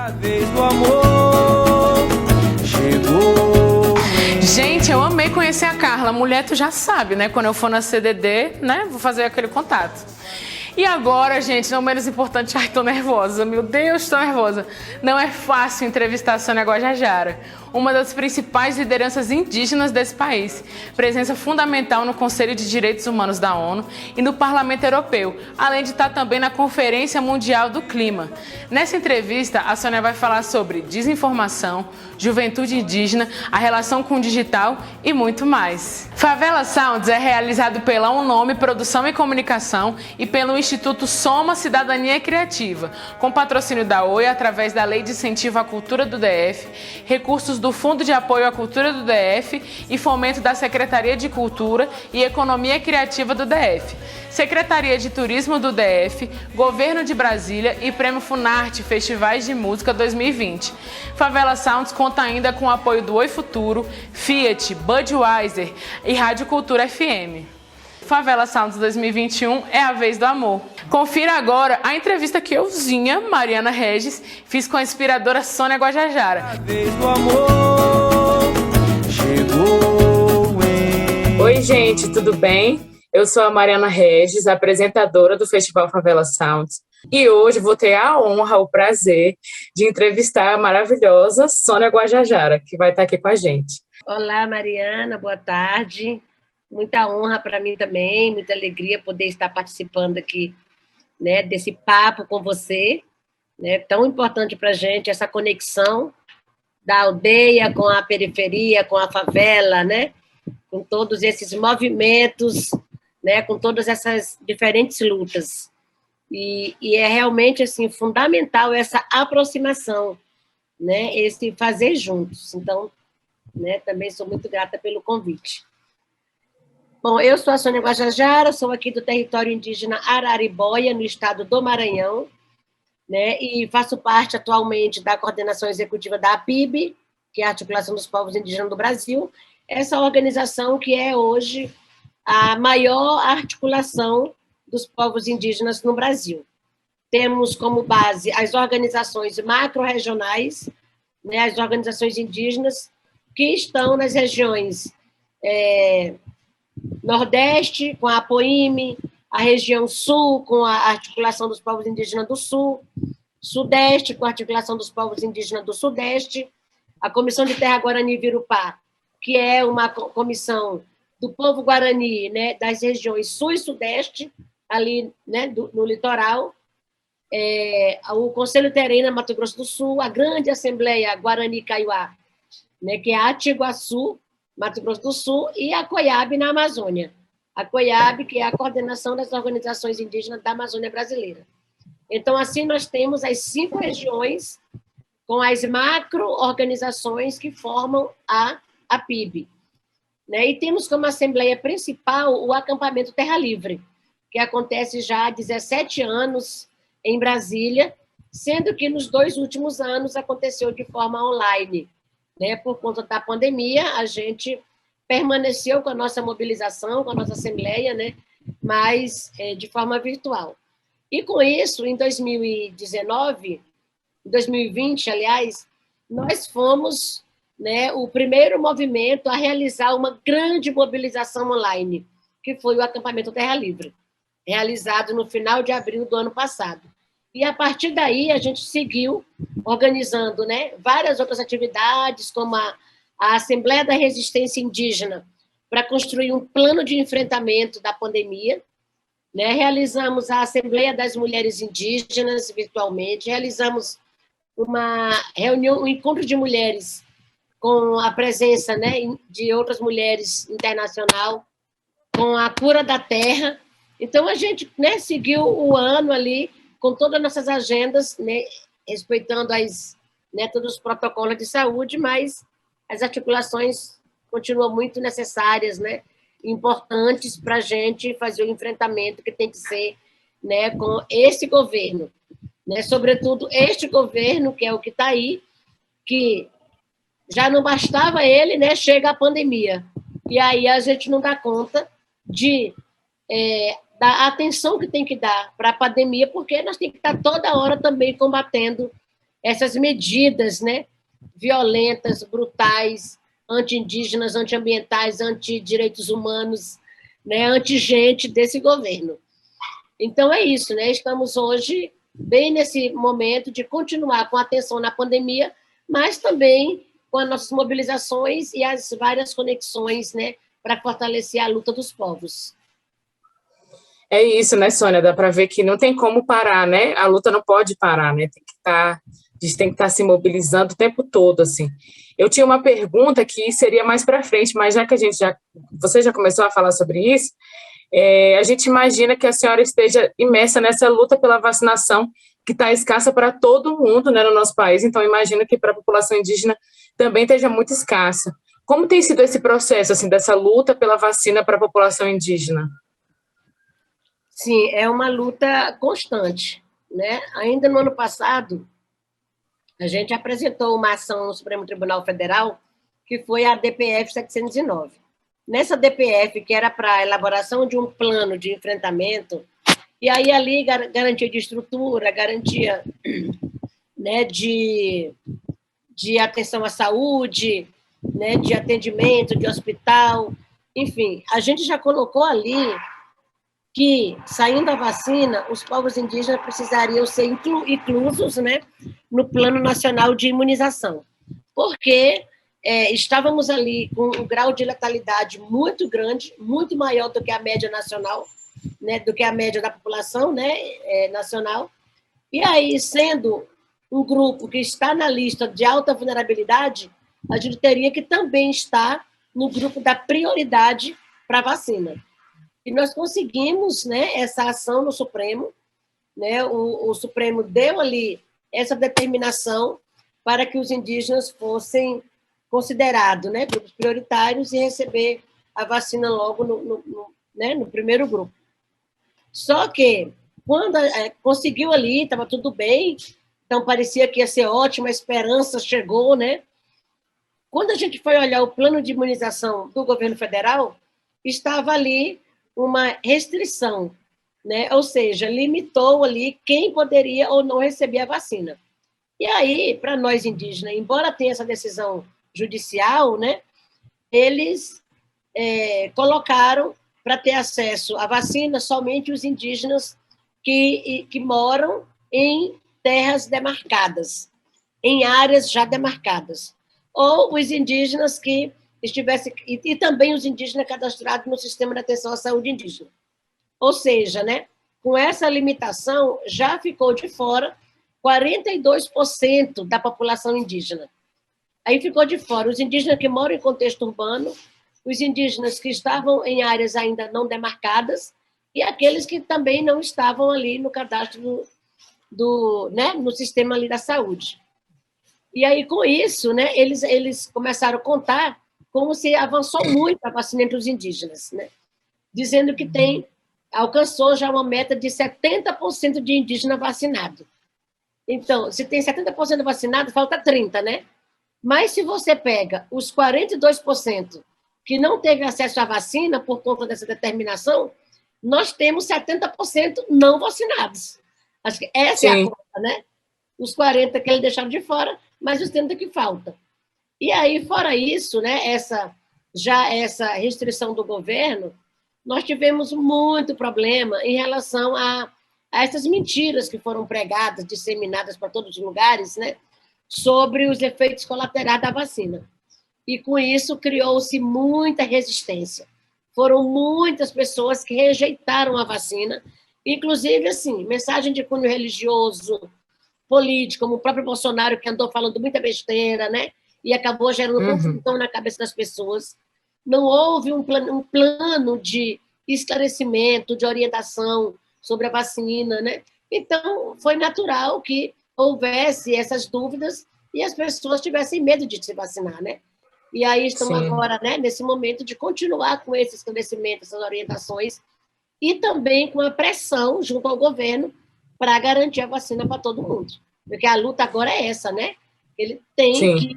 A vez do amor chegou. Gente, eu amei conhecer a Carla. Mulher, tu já sabe, né? Quando eu for na CDD, né? Vou fazer aquele contato. E agora, gente, não menos importante, ai, tô nervosa, meu Deus, tô nervosa. Não é fácil entrevistar a Sônia Guajajara, uma das principais lideranças indígenas desse país, presença fundamental no Conselho de Direitos Humanos da ONU e no Parlamento Europeu, além de estar também na Conferência Mundial do Clima. Nessa entrevista, a Sônia vai falar sobre desinformação, juventude indígena, a relação com o digital e muito mais. Favela Sounds é realizado pela Unome Produção e Comunicação e pelo Instituto Soma Cidadania Criativa, com patrocínio da Oi através da Lei de Incentivo à Cultura do DF, recursos do Fundo de Apoio à Cultura do DF e fomento da Secretaria de Cultura e Economia Criativa do DF, Secretaria de Turismo do DF, Governo de Brasília e Prêmio Funarte Festivais de Música 2020. Favela Sounds conta ainda com o apoio do Oi Futuro, Fiat, Budweiser e Rádio Cultura FM. Favela Sounds 2021 é a vez do amor. Confira agora a entrevista que euzinha, Mariana Regis, fiz com a inspiradora Sônia Guajajara. A vez do amor chegou, hein? Oi, gente, tudo bem? Eu sou a Mariana Regis, apresentadora do Festival Favela Sounds. E hoje vou ter a honra, o prazer de entrevistar a maravilhosa Sônia Guajajara, que vai estar aqui com a gente. Olá, Mariana, boa tarde. Muita honra para mim também, muita alegria poder estar participando aqui, né, desse papo com você, né, tão importante para a gente, essa conexão da aldeia com a periferia, com a favela, né, com todos esses movimentos, né, com todas essas diferentes lutas. E é realmente assim, fundamental essa aproximação, né, esse fazer juntos. Então, né, também sou muito grata pelo convite. Bom, eu sou a Sônia Guajajara, sou aqui do território indígena Araribóia, no estado do Maranhão, né, e faço parte atualmente da coordenação executiva da APIB, que é a Articulação dos Povos Indígenas do Brasil, essa organização que é hoje a maior articulação dos povos indígenas no Brasil. Temos como base as organizações macro-regionais, né, as organizações indígenas que estão nas regiões Nordeste, com a APOIME, a região Sul, com a Articulação dos Povos Indígenas do Sul, Sudeste, com a Articulação dos Povos Indígenas do Sudeste, a Comissão de Terra Guarani Virupá, que é uma comissão do povo Guarani, né, das regiões Sul e Sudeste, ali, né, no litoral, o Conselho Terena, Mato Grosso do Sul, a grande Assembleia Guarani-Kaiowá, né, que é a Atiguaçu, Mato Grosso do Sul, e a COIAB na Amazônia. A COIAB, que é a Coordenação das Organizações Indígenas da Amazônia Brasileira. Então, assim, nós temos as 5 regiões com as macro-organizações que formam a PIB. Né? E temos como assembleia principal o acampamento Terra Livre, que acontece já há 17 anos em Brasília, sendo que nos 2 últimos anos aconteceu de forma online. Né, por conta da pandemia, a gente permaneceu com a nossa mobilização, com a nossa assembleia, né, mas de forma virtual. E com isso, em 2020, aliás, nós fomos, né, o primeiro movimento a realizar uma grande mobilização online, que foi o acampamento Terra Livre, realizado no final de abril do ano passado. E, a partir daí, a gente seguiu organizando, né, várias outras atividades, como a Assembleia da Resistência Indígena, para construir um plano de enfrentamento da pandemia. Né? Realizamos a Assembleia das Mulheres Indígenas virtualmente, realizamos uma reunião, um encontro de mulheres com a presença, né, de outras mulheres internacional, com a Cura da Terra. Então, a gente, né, seguiu o ano ali, com todas as nossas agendas, né, respeitando né, todos os protocolos de saúde, mas as articulações continuam muito necessárias, né, importantes para a gente fazer o enfrentamento que tem que ser, né, com esse governo. Né, sobretudo este governo, que é o que está aí, que já não bastava ele, né, chega a pandemia. E aí a gente não dá conta da atenção que tem que dar para a pandemia, porque nós temos que estar toda hora também combatendo essas medidas, né, violentas, brutais, anti-indígenas, anti-ambientais, anti-direitos humanos, né, anti-gente desse governo. Então, é isso, né? Estamos hoje bem nesse momento de continuar com atenção na pandemia, mas também com as nossas mobilizações e as várias conexões, né, para fortalecer a luta dos povos. É isso, né, Sônia? Dá para ver que não tem como parar, né? A luta não pode parar, né? A gente tem que estar se mobilizando o tempo todo, assim. Eu tinha uma pergunta que seria mais para frente, mas já que você já começou a falar sobre isso, a gente imagina que a senhora esteja imersa nessa luta pela vacinação, que está escassa para todo mundo, né, no nosso país, então imagino que para a população indígena também esteja muito escassa. Como tem sido esse processo, assim, dessa luta pela vacina para a população indígena? Sim, é uma luta constante, né? Ainda no ano passado, a gente apresentou uma ação no Supremo Tribunal Federal, que foi a DPF 709. Nessa DPF, que era para a elaboração de um plano de enfrentamento, e aí ali garantia de estrutura, garantia, né, de atenção à saúde, né, de atendimento, de hospital, enfim, a gente já colocou ali que, saindo a vacina, os povos indígenas precisariam ser inclusos, né, no Plano Nacional de Imunização, porque estávamos ali com um grau de letalidade muito grande, muito maior do que a média nacional, né, do que a média da população, né, nacional, e aí, sendo um grupo que está na lista de alta vulnerabilidade, a gente teria que também estar no grupo da prioridade para a vacina. E nós conseguimos, né, essa ação no Supremo, né, o Supremo deu ali essa determinação para que os indígenas fossem considerados, né, grupos prioritários e receber a vacina logo no primeiro grupo. Só que, quando conseguiu ali, estava tudo bem, então parecia que ia ser ótimo, a esperança chegou, né? Quando a gente foi olhar o plano de imunização do governo federal, estava ali uma restrição, né? Ou seja, limitou ali quem poderia ou não receber a vacina. E aí, para nós indígenas, embora tenha essa decisão judicial, né, eles colocaram para ter acesso à vacina somente os indígenas que moram em terras demarcadas, em áreas já demarcadas, ou os indígenas que estivessem, e também os indígenas cadastrados no Sistema de Atenção à Saúde Indígena. Ou seja, né, com essa limitação, já ficou de fora 42% da população indígena. Aí ficou de fora os indígenas que moram em contexto urbano, os indígenas que estavam em áreas ainda não demarcadas e aqueles que também não estavam ali no cadastro né, no sistema ali da saúde. E aí, com isso, né, eles começaram a contar como se avançou muito a vacina entre os indígenas, né, dizendo que alcançou já uma meta de 70% de indígena vacinado. Então, se tem 70% vacinado, falta 30%, né? Mas se você pega os 42% que não teve acesso à vacina por conta dessa determinação, nós temos 70% não vacinados. Acho que essa é a conta, né? Os 40% que eles deixaram de fora, mas os 30% que faltam. E aí, fora isso, né, essa restrição do governo, nós tivemos muito problema em relação a essas mentiras que foram pregadas, disseminadas para todos os lugares, né, sobre os efeitos colaterais da vacina. E, com isso, criou-se muita resistência. Foram muitas pessoas que rejeitaram a vacina, inclusive, assim, mensagem de cunho religioso, político, como o próprio Bolsonaro, que andou falando muita besteira, né, e acabou gerando confusão na cabeça das pessoas. Não houve um plano de esclarecimento, de orientação sobre a vacina, né? Então, foi natural que houvesse essas dúvidas e as pessoas tivessem medo de se vacinar, né? E aí estamos agora, né, nesse momento de continuar com esse esclarecimento, essas orientações, e também com a pressão junto ao governo para garantir a vacina para todo mundo. Porque a luta agora é essa, né? Ele tem que,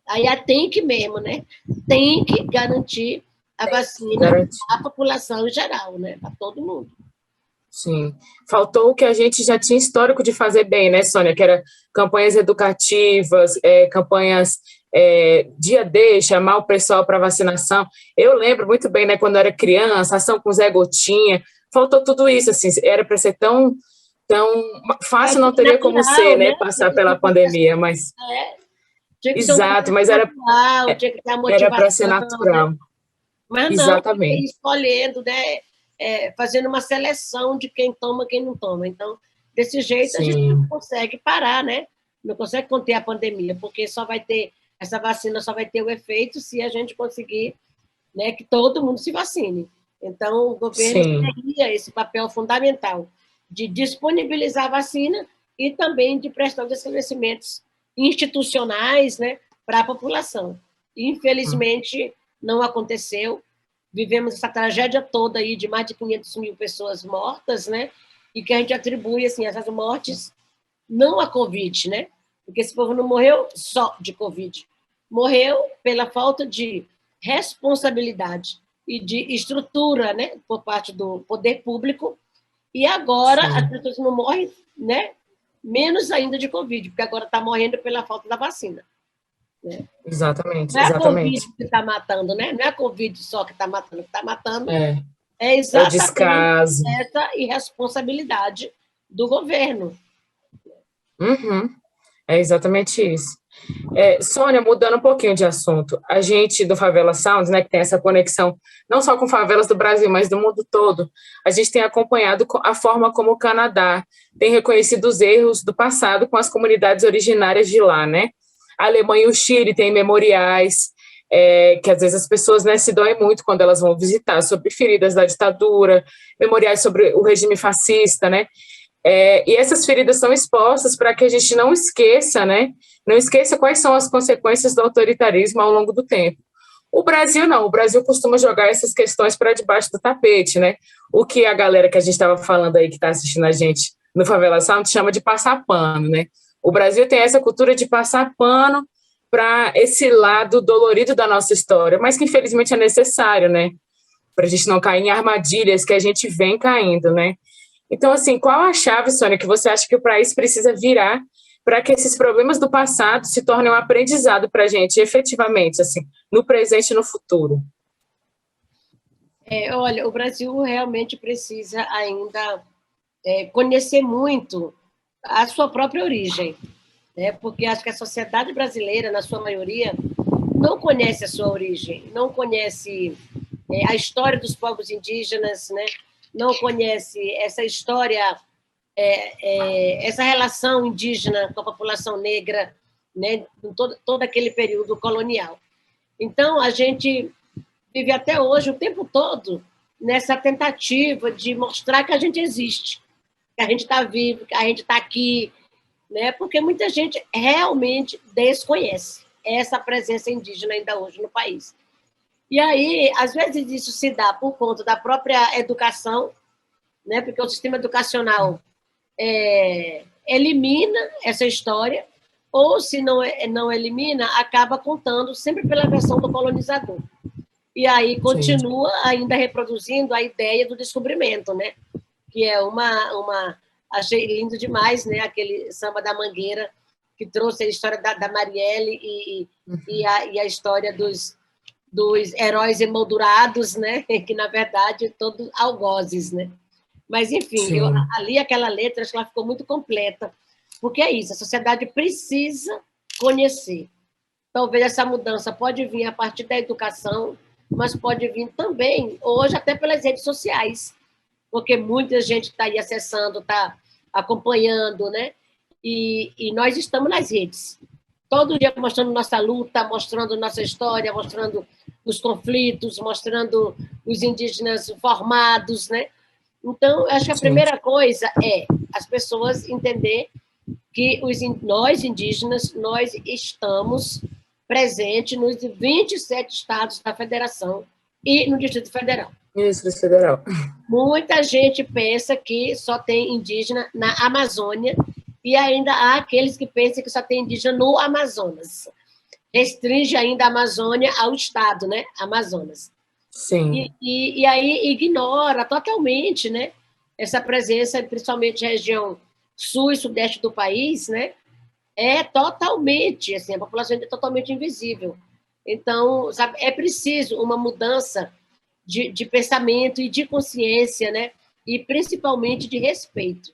aí tem que mesmo, né? Tem que garantir a vacina à população em geral, né? Para todo mundo. Sim. Faltou o que a gente já tinha histórico de fazer bem, né, Sônia? Que era campanhas educativas, campanhas dia D, chamar o pessoal para vacinação. Eu lembro muito bem, né, quando eu era criança, ação com Zé Gotinha. Faltou tudo isso, assim, era para ser tão fácil, não teria como ser, Natural, né, né? passar pela pandemia, mas É, tinha que ser um exato, processo mas natural, tinha que ter a era para ser motivação, né? natural. Mas não, fica aí Exatamente. escolhendo, né? Fazendo uma seleção de quem toma e quem não toma. Então, desse jeito, a gente não Sim, consegue parar, né? Não consegue conter a pandemia, porque essa vacina só vai ter o efeito se a gente conseguir, né, que todo mundo se vacine. Então, o governo sim, teria esse papel fundamental de disponibilizar a vacina e também de prestar os esclarecimentos institucionais, né, para a população. Infelizmente, não aconteceu. Vivemos essa tragédia toda aí de mais de 500 mil pessoas mortas, né? E que a gente atribui assim, essas mortes não à Covid, né? Porque esse povo não morreu só de Covid. Morreu pela falta de responsabilidade e de estrutura, né, por parte do poder público. E agora as sim. pessoas não morrem, né, menos ainda de Covid, porque agora está morrendo pela falta da vacina. Né? Exatamente, Não é a exatamente. Covid que está matando, né? Não é a Covid só que está matando, o que está matando É, é é o exatamente descaso. essa irresponsabilidade do governo. Uhum, é exatamente isso. Sônia, mudando um pouquinho de assunto, a gente do Favela Sounds, né, que tem essa conexão não só com favelas do Brasil, mas do mundo todo, a gente tem acompanhado a forma como o Canadá tem reconhecido os erros do passado com as comunidades originárias de lá, né? A Alemanha e o Chile têm memoriais, que às vezes as pessoas, né, se doem muito quando elas vão visitar, sobre feridas da ditadura, memoriais sobre o regime fascista, né? E essas feridas são expostas para que a gente não esqueça, né? Não esqueça quais são as consequências do autoritarismo ao longo do tempo. O Brasil não, o Brasil costuma jogar essas questões para debaixo do tapete, né? O que a galera que a gente estava falando aí, que está assistindo a gente no Favela Sound, chama de passar pano, né? O Brasil tem essa cultura de passar pano para esse lado dolorido da nossa história, mas que infelizmente é necessário, né? Para a gente não cair em armadilhas que a gente vem caindo, né? Então, assim, qual a chave, Sônia, que você acha que o país precisa virar para que esses problemas do passado se tornem um aprendizado para a gente, efetivamente, assim, no presente e no futuro? Olha, o Brasil realmente precisa ainda conhecer muito a sua própria origem, né? Porque acho que a sociedade brasileira, na sua maioria, não conhece a sua origem, não conhece a história dos povos indígenas, né? Não conhece essa história, essa relação indígena com a população negra, né? Em todo aquele período colonial. Então, a gente vive até hoje, o tempo todo, nessa tentativa de mostrar que a gente existe, que a gente está vivo, que a gente está aqui, né? Porque muita gente realmente desconhece essa presença indígena ainda hoje no país. E aí, às vezes, isso se dá por conta da própria educação, né? Porque o sistema educacional elimina essa história, ou se não elimina, acaba contando sempre pela versão do colonizador. E aí Sim, continua ainda reproduzindo a ideia do descobrimento, né? Que é achei lindo demais, né? Aquele samba da Mangueira, que trouxe a história da Marielle e a história dos heróis emoldurados, né? Que, na verdade, todos algozes, né? Mas, enfim, eu sim, ali aquela letra, acho que ela ficou muito completa, porque é isso, a sociedade precisa conhecer. Talvez essa mudança pode vir a partir da educação, mas pode vir também, hoje, até pelas redes sociais, porque muita gente está aí acessando, está acompanhando, né? E nós estamos nas redes. Todo dia mostrando nossa luta, mostrando nossa história, mostrando os conflitos, mostrando os indígenas formados, né? Então, acho que a sim. primeira coisa é as pessoas entender que nós, indígenas, nós estamos presentes nos 27 estados da federação e no Distrito Federal. Ministro Federal. Muita gente pensa que só tem indígena na Amazônia e ainda há aqueles que pensam que só tem indígena no Amazonas. Restringe ainda a Amazônia ao estado, né? Amazonas. Sim, E aí ignora totalmente, né? essa presença, principalmente na região sul e sudeste do país, né, é totalmente, assim, a população é totalmente invisível. Então, sabe, é preciso uma mudança de pensamento e de consciência, né, e principalmente de respeito.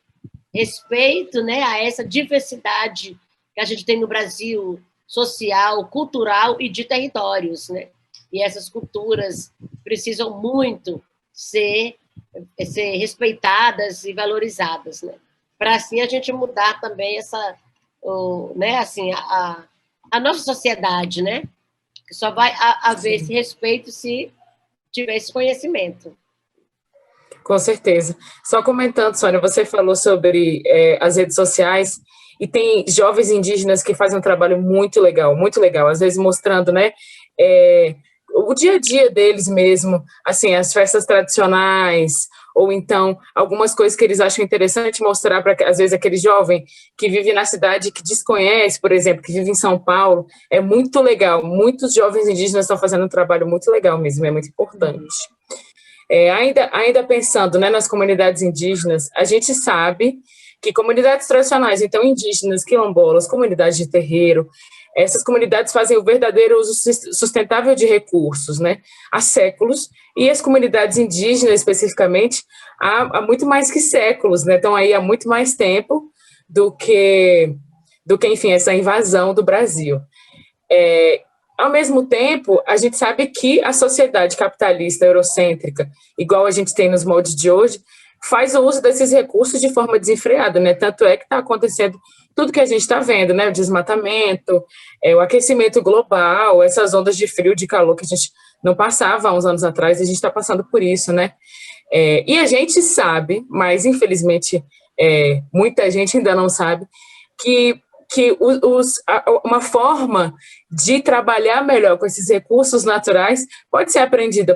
Respeito, né, a essa diversidade que a gente tem no Brasil, social, cultural e de territórios, né? E essas culturas precisam muito ser respeitadas e valorizadas, né? Para assim a gente mudar também essa, né, assim, a nossa sociedade, né? Que só vai haver esse respeito se tiver esse conhecimento. Com certeza. Só comentando, Sônia, você falou sobre as redes sociais e tem jovens indígenas que fazem um trabalho muito legal, às vezes mostrando, né, o dia a dia deles mesmo, assim, as festas tradicionais, ou então algumas coisas que eles acham interessante mostrar para, às vezes, aquele jovem que vive na cidade que desconhece, por exemplo, que vive em São Paulo, é muito legal. Muitos jovens indígenas estão fazendo um trabalho muito legal mesmo, é muito importante. Ainda pensando, né, nas comunidades indígenas, a gente sabe que comunidades tradicionais, então indígenas, quilombolas, comunidades de terreiro, essas comunidades fazem o verdadeiro uso sustentável de recursos, né, há séculos, e as comunidades indígenas, especificamente, há muito mais que séculos, né, estão aí há muito mais tempo do que enfim, essa invasão do Brasil. Ao mesmo tempo, a gente sabe que a sociedade capitalista eurocêntrica, igual a gente tem nos moldes de hoje, faz o uso desses recursos de forma desenfreada, né? Tanto é que está acontecendo tudo que a gente está vendo, né? O desmatamento, o aquecimento global, essas ondas de frio, de calor que a gente não passava há uns anos atrás, e a gente está passando por isso, né? E a gente sabe, mas infelizmente muita gente ainda não sabe, que uma forma de trabalhar melhor com esses recursos naturais pode ser aprendida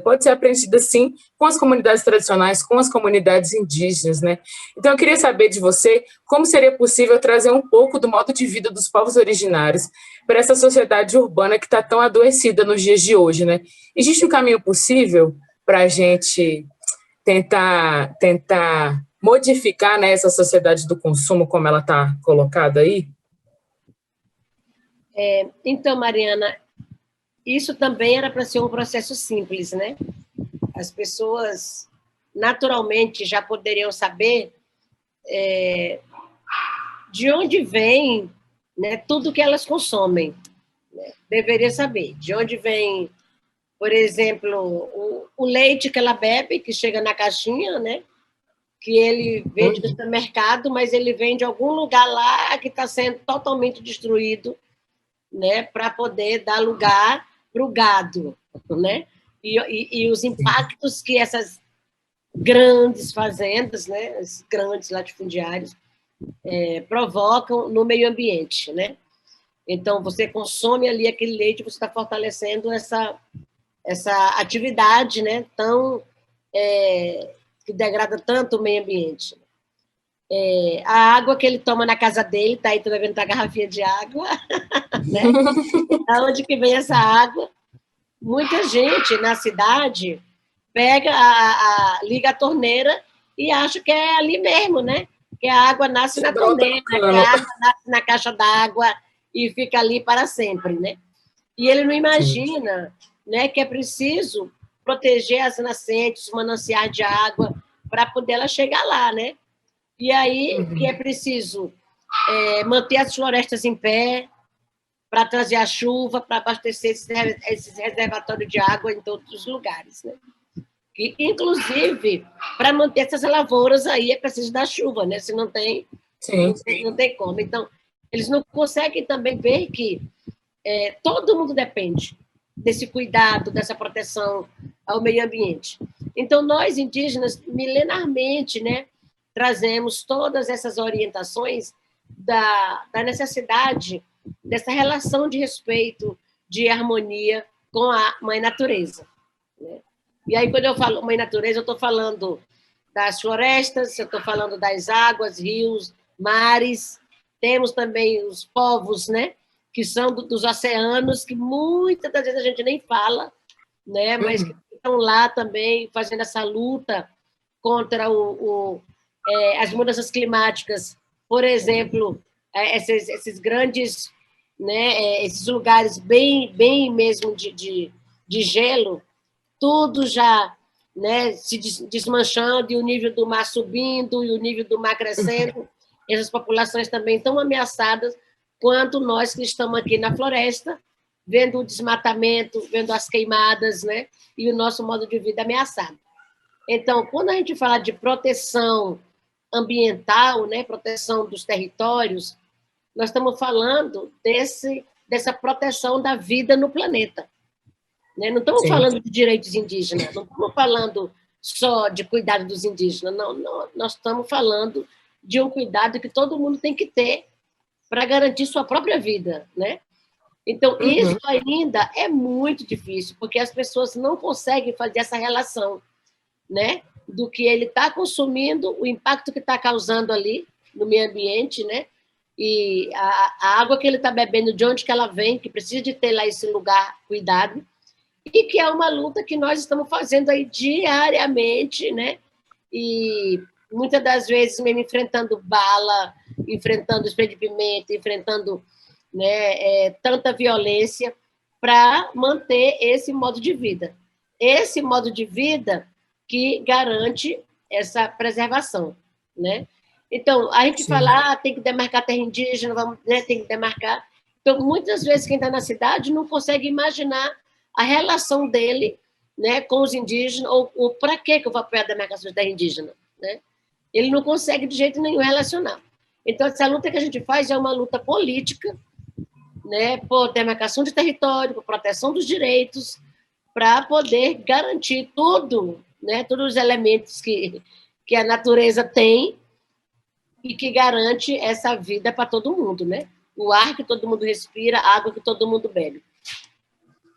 sim com as comunidades tradicionais, com as comunidades indígenas, né? Então eu queria saber de você como seria possível trazer um pouco do modo de vida dos povos originários para essa sociedade urbana que está tão adoecida nos dias de hoje, né? Existe um caminho possível para a gente tentar modificar, né, essa sociedade do consumo como ela está colocada aí? Então, Mariana, isso também era para ser um processo simples, né? As pessoas naturalmente já poderiam saber de onde vem, né, tudo que elas consomem. Né? Deveria saber de onde vem, por exemplo, o leite que ela bebe, que chega na caixinha, né? Que ele vende no supermercado, mas ele vem de algum lugar lá que está sendo totalmente destruído, né, para poder dar lugar para o gado, né? E os impactos que essas grandes fazendas, né, esses grandes latifundiários, provocam no meio ambiente, né? Então, você consome ali aquele leite, você está fortalecendo essa atividade, né, tão que degrada tanto o meio ambiente. A água que ele toma na casa dele, tá aí, tu vai vendo a garrafinha de água, né? Aonde que vem essa água? Muita gente na cidade pega, liga a torneira e acha que é ali mesmo, né? Que a água nasce na torneira, que a água nasce na caixa d'água e fica ali para sempre, né? E ele não imagina, né, que é preciso proteger as nascentes, os mananciais de água para poder ela chegar lá, né? E aí que é preciso manter as florestas em pé para trazer a chuva, para abastecer esses reservatórios de água em todos os lugares, né? E, inclusive, para manter essas lavouras aí é preciso da chuva, né? Se não tem, não tem como. Então, eles não conseguem também ver que todo mundo depende desse cuidado, dessa proteção ao meio ambiente. Então, nós, indígenas, milenarmente, né, trazemos todas essas orientações da necessidade dessa relação de respeito, de harmonia com a mãe natureza. Né? E aí, quando eu falo mãe natureza, eu estou falando das florestas, eu estou falando das águas, rios, mares, temos também os povos, né, que são dos oceanos, que muitas das vezes a gente nem fala, né, mas que estão lá também fazendo essa luta contra as mudanças climáticas, por exemplo, esses grandes, né, esses lugares bem mesmo de gelo, tudo já, né, se desmanchando, e o nível do mar subindo, e o nível do mar crescendo. Essas populações também estão ameaçadas, quanto nós que estamos aqui na floresta, vendo o desmatamento, vendo as queimadas, né, e o nosso modo de vida ameaçado. Então, quando a gente fala de proteção ambiental, né, proteção dos territórios, nós estamos falando dessa proteção da vida no planeta. Né? Não estamos falando de direitos indígenas, não estamos falando só de cuidado dos indígenas, não, nós estamos falando de um cuidado que todo mundo tem que ter para garantir sua própria vida. Né? Então, isso ainda é muito difícil, porque as pessoas não conseguem fazer essa relação, né, do que ele está consumindo, o impacto que está causando ali no meio ambiente, né, e a água que ele está bebendo, de onde que ela vem, que precisa de ter lá esse lugar cuidado, e que é uma luta que nós estamos fazendo aí diariamente, né, e muitas das vezes mesmo enfrentando bala, enfrentando spray de pimenta, enfrentando, né, tanta violência para manter esse modo de vida. Esse modo de vida que garante essa preservação, né? Então, a gente fala, tem que demarcar terra indígena, vamos, né, tem que demarcar. Então, muitas vezes, quem está na cidade não consegue imaginar a relação dele, né, com os indígenas, ou para que eu vou apoiar a demarcação de terra indígena, né? Ele não consegue de jeito nenhum relacionar. Então, essa luta que a gente faz é uma luta política, né, por demarcação de território, por proteção dos direitos, para poder garantir tudo, né, todos os elementos que a natureza tem e que garante essa vida para todo mundo, né? O ar que todo mundo respira, a água que todo mundo bebe.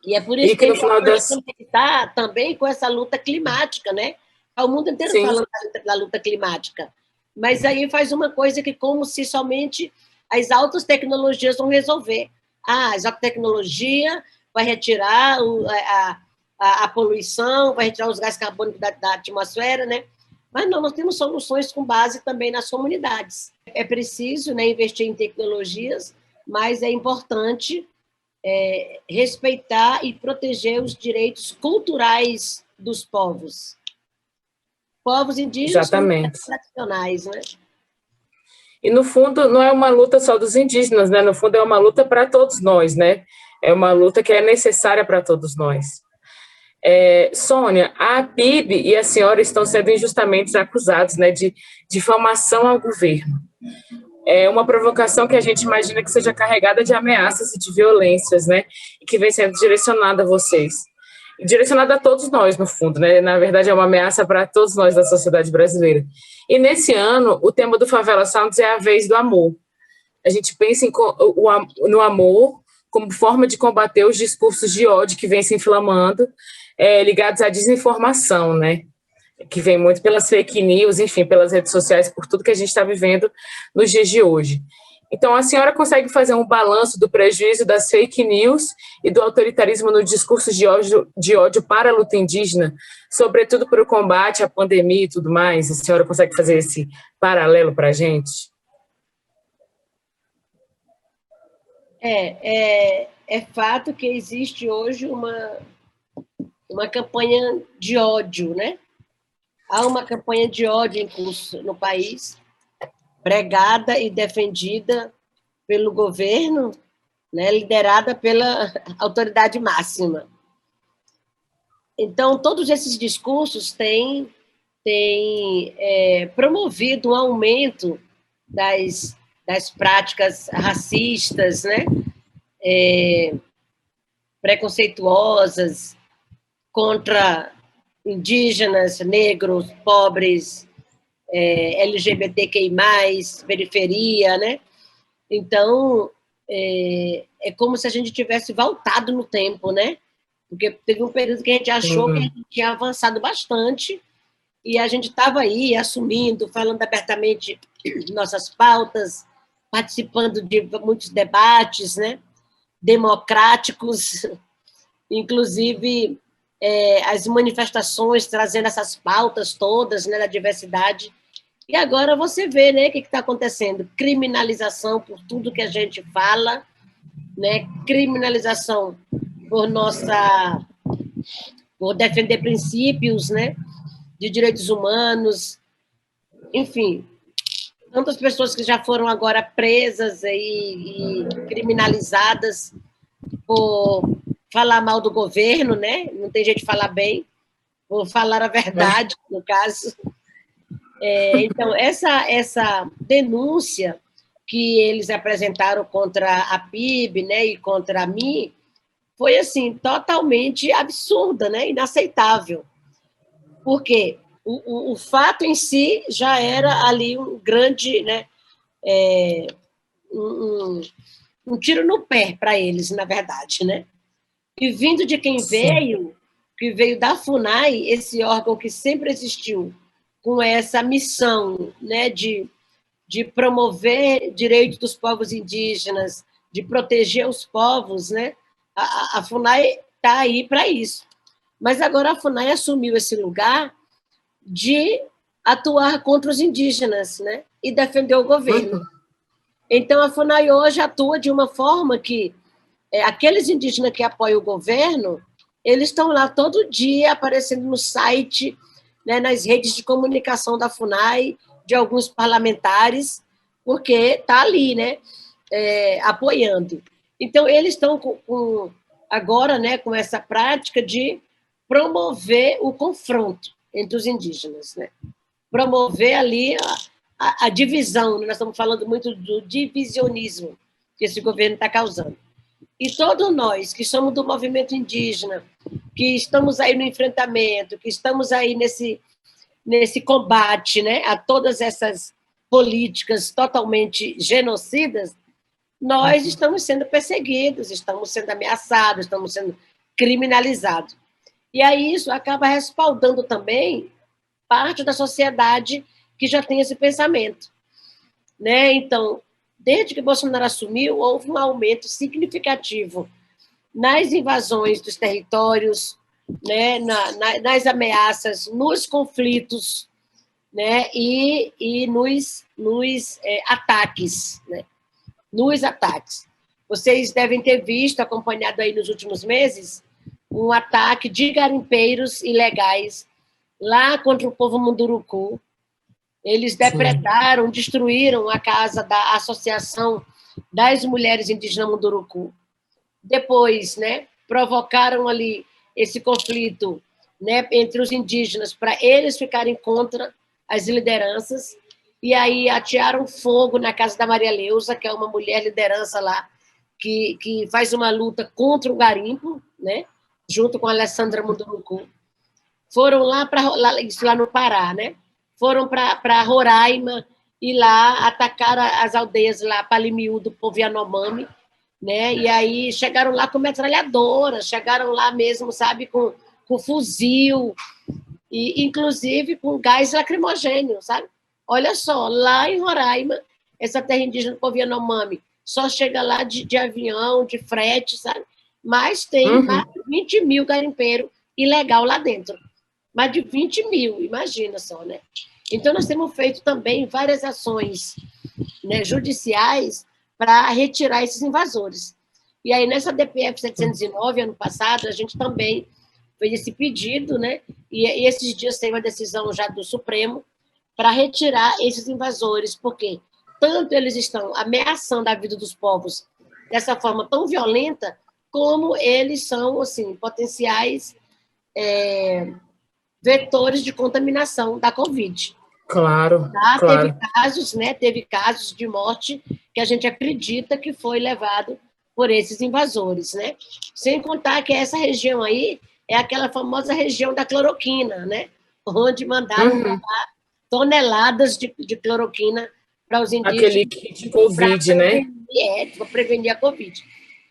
E é por isso que a gente está também com essa luta climática, né? O mundo inteiro falando da luta climática. Mas aí faz uma coisa que como se somente as altas tecnologias vão resolver. As altas tecnologias vai retirar a poluição, vai retirar os gases carbônicos da atmosfera, né? Mas não, nós temos soluções com base também nas comunidades. É preciso, né, investir em tecnologias, mas é importante respeitar e proteger os direitos culturais dos povos. Povos indígenas tradicionais, né? E, no fundo, não é uma luta só dos indígenas, né? No fundo, é uma luta para todos nós, né? É uma luta que é necessária para todos nós. Sônia, a PIB e a senhora estão sendo injustamente acusados, né, de difamação ao governo. É uma provocação que a gente imagina que seja carregada de ameaças e de violências, né, e que vem sendo direcionada a vocês. Direcionada a todos nós, no fundo, né? Na verdade, é uma ameaça para todos nós da sociedade brasileira. E nesse ano, o tema do Favela Sounds é a vez do amor. A gente pensa no amor como forma de combater os discursos de ódio que vêm se inflamando, ligados à desinformação, né? Que vem muito pelas fake news, enfim, pelas redes sociais, por tudo que a gente está vivendo nos dias de hoje. Então, a senhora consegue fazer um balanço do prejuízo das fake news e do autoritarismo no discurso de ódio para a luta indígena, sobretudo para o combate à pandemia e tudo mais? A senhora consegue fazer esse paralelo para a gente? É fato que existe hoje uma campanha de ódio, né? Há uma campanha de ódio em curso no país, pregada e defendida pelo governo, né, liderada pela autoridade máxima. Então, todos esses discursos têm promovido um aumento das práticas racistas, né, preconceituosas contra indígenas, negros, pobres, LGBTQI+, periferia, né? Então, é como se a gente tivesse voltado no tempo, né? Porque teve um período que a gente achou que a gente tinha avançado bastante e a gente estava aí assumindo, falando abertamente nossas pautas, participando de muitos debates, né? Democráticos, inclusive as manifestações trazendo essas pautas todas, né, da diversidade. E agora você vê, né, o que está acontecendo. Criminalização por tudo que a gente fala, né? Criminalização por defender princípios, né, de direitos humanos, enfim, tantas pessoas que já foram agora presas e criminalizadas por falar mal do governo, né? Não tem jeito de falar bem, por falar a verdade, no caso. Então, essa denúncia que eles apresentaram contra a PIB, né, e contra a mim, foi assim totalmente absurda, né, inaceitável, porque o fato em si já era ali um grande, né, um tiro no pé para eles, na verdade, né? E vindo de quem veio, que veio da FUNAI, esse órgão que sempre existiu, com essa missão, né, de promover direitos dos povos indígenas, de proteger os povos, né? A FUNAI está aí para isso. Mas agora a FUNAI assumiu esse lugar de atuar contra os indígenas, né? E defender o governo. Então, a FUNAI hoje atua de uma forma que aqueles indígenas que apoiam o governo, eles estão lá todo dia aparecendo no site, né, nas redes de comunicação da FUNAI, de alguns parlamentares, porque está ali, né, apoiando. Então, eles estão agora, né, com essa prática de promover o confronto entre os indígenas, né? Promover ali a divisão, né? Nós estamos falando muito do divisionismo que esse governo está causando. E todos nós que somos do movimento indígena, que estamos aí no enfrentamento, que estamos aí nesse combate, né, a todas essas políticas totalmente genocidas, nós estamos sendo perseguidos, estamos sendo ameaçados, estamos sendo criminalizados. E aí isso acaba respaldando também parte da sociedade que já tem esse pensamento, né? Então, desde que Bolsonaro assumiu, houve um aumento significativo nas invasões dos territórios, né? Nas ameaças, nos conflitos, né? E nos ataques, né? Nos ataques. Vocês devem ter visto, acompanhado aí nos últimos meses, um ataque de garimpeiros ilegais lá contra o povo Munduruku. Eles depredaram, destruíram a casa da Associação das Mulheres Indígenas Munduruku. Depois, né, provocaram ali esse conflito, né, entre os indígenas para eles ficarem contra as lideranças, e aí atearam fogo na casa da Maria Leusa, que é uma mulher liderança lá, que faz uma luta contra o garimpo, né, junto com a Alessandra Munduruku. Foram lá no Pará, né? Foram para Roraima e lá atacaram as aldeias lá, Palimiú, do povo Yanomami, né? E aí chegaram lá com metralhadora, chegaram lá mesmo, sabe, com fuzil, e inclusive com gás lacrimogênio, sabe? Olha só, lá em Roraima, essa terra indígena do povo Yanomami, só chega lá de avião, de frete, sabe? Mas tem mais de 20 mil garimpeiros ilegal lá dentro. Mais de 20 mil, imagina só, né? Então, nós temos feito também várias ações, né, judiciais para retirar esses invasores. E aí, nessa DPF 709, ano passado, a gente também fez esse pedido, né? E esses dias tem uma decisão já do Supremo para retirar esses invasores, porque tanto eles estão ameaçando a vida dos povos dessa forma tão violenta, como eles são, assim, potenciais vetores de contaminação da Covid. Claro, Tá? claro. Teve casos de morte que a gente acredita que foi levado por esses invasores, né? Sem contar que essa região aí é aquela famosa região da cloroquina, né? Onde mandaram toneladas de cloroquina para os indígenas. Aquele kit Covid, né? Para prevenir a Covid.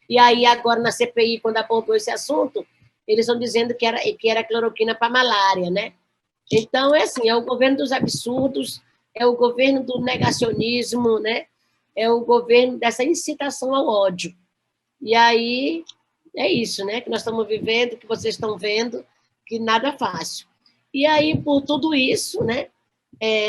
E aí, agora, na CPI, quando abordou esse assunto, eles estão dizendo que era cloroquina para malária, né? Então, é assim, é o governo dos absurdos, é o governo do negacionismo, né? É o governo dessa incitação ao ódio. E aí, é isso, né? Que nós estamos vivendo, que vocês estão vendo, que nada é fácil. E aí, por tudo isso, né?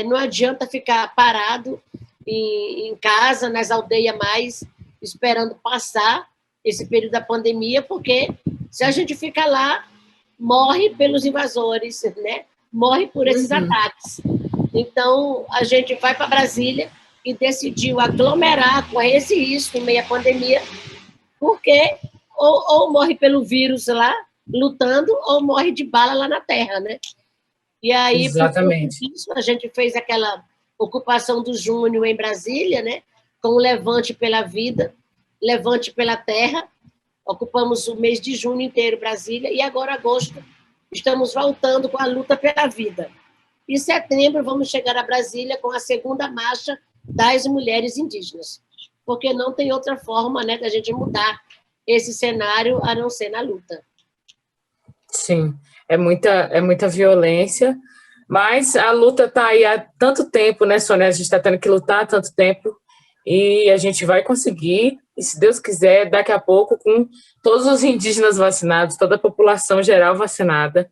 Não adianta ficar parado em casa, nas aldeias mais, esperando passar esse período da pandemia, porque se a gente ficar lá, morre pelos invasores, né? Morre por esses ataques. Então, a gente vai para Brasília e decidiu aglomerar, correr esse risco em meio à pandemia, porque ou morre pelo vírus lá, lutando, ou morre de bala lá na terra, né? E aí, exatamente, por isso, a gente fez aquela ocupação do junho em Brasília, né? Com o Levante pela Vida, Levante pela Terra. Ocupamos o mês de junho inteiro Brasília, e agora, agosto, estamos voltando com a luta pela vida. Em setembro, vamos chegar a Brasília com a segunda marcha das mulheres indígenas, porque não tem outra forma, né, da gente mudar esse cenário a não ser na luta. Sim, é muita violência, mas a luta está aí há tanto tempo, né, Sônia? A gente está tendo que lutar há tanto tempo e a gente vai conseguir, e se Deus quiser, daqui a pouco, com todos os indígenas vacinados, toda a população geral vacinada.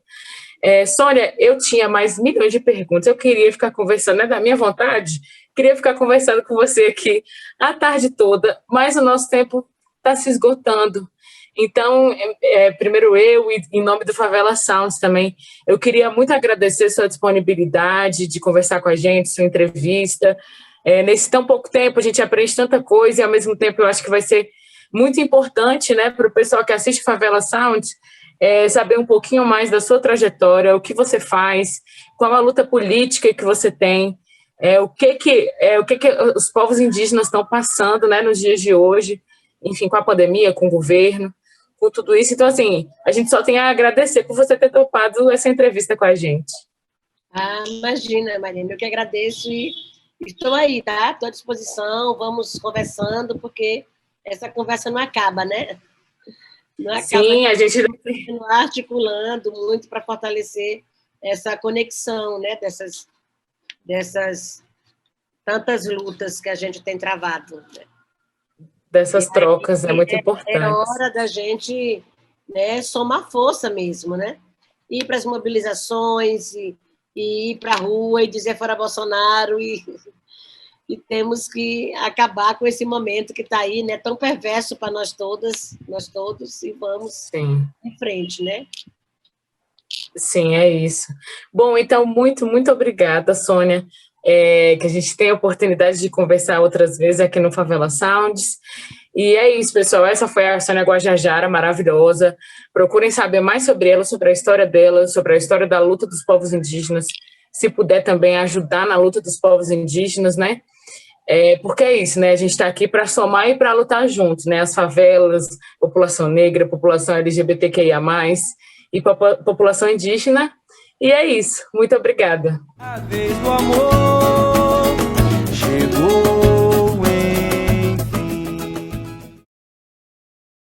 Sônia, eu tinha mais milhões de perguntas, eu queria ficar conversando, né, da minha vontade, queria ficar conversando com você aqui a tarde toda, mas o nosso tempo está se esgotando. Então, primeiro eu, e em nome do Favela Sounds também, eu queria muito agradecer sua disponibilidade de conversar com a gente, sua entrevista. Nesse tão pouco tempo, a gente aprende tanta coisa e, ao mesmo tempo, eu acho que vai ser muito importante, né, para o pessoal que assiste Favela Sounds, saber um pouquinho mais da sua trajetória, o que você faz, qual a luta política que você tem, o que os povos indígenas estão passando, né, nos dias de hoje, enfim, com a pandemia, com o governo, com tudo isso. Então, assim, a gente só tem a agradecer por você ter topado essa entrevista com a gente. Imagina, Marina, eu que agradeço e estou aí, tá? Estou à disposição, vamos conversando, porque essa conversa não acaba, né? Não acaba. Sim, a gente articulando muito para fortalecer essa conexão, né? Dessas tantas lutas que a gente tem travado, né? Dessas trocas, é muito importante. É hora da gente, né, somar força mesmo, né? Ir para as mobilizações e ir para a rua e dizer fora Bolsonaro e temos que acabar com esse momento que está aí, né, tão perverso para nós todos, e vamos Sim. em frente, né? Sim, é isso. Bom, então, muito, muito obrigada, Sônia, que a gente tem a oportunidade de conversar outras vezes aqui no Favela Sounds. E é isso, pessoal. Essa foi a Sônia Guajajara, maravilhosa. Procurem saber mais sobre ela, sobre a história dela, sobre a história da luta dos povos indígenas. Se puder também ajudar na luta dos povos indígenas, né? Porque é isso, né? A gente está aqui para somar e para lutar juntos, né? As favelas, população negra, população LGBTQIA+, e população indígena. E é isso. Muito obrigada. A vez do amor.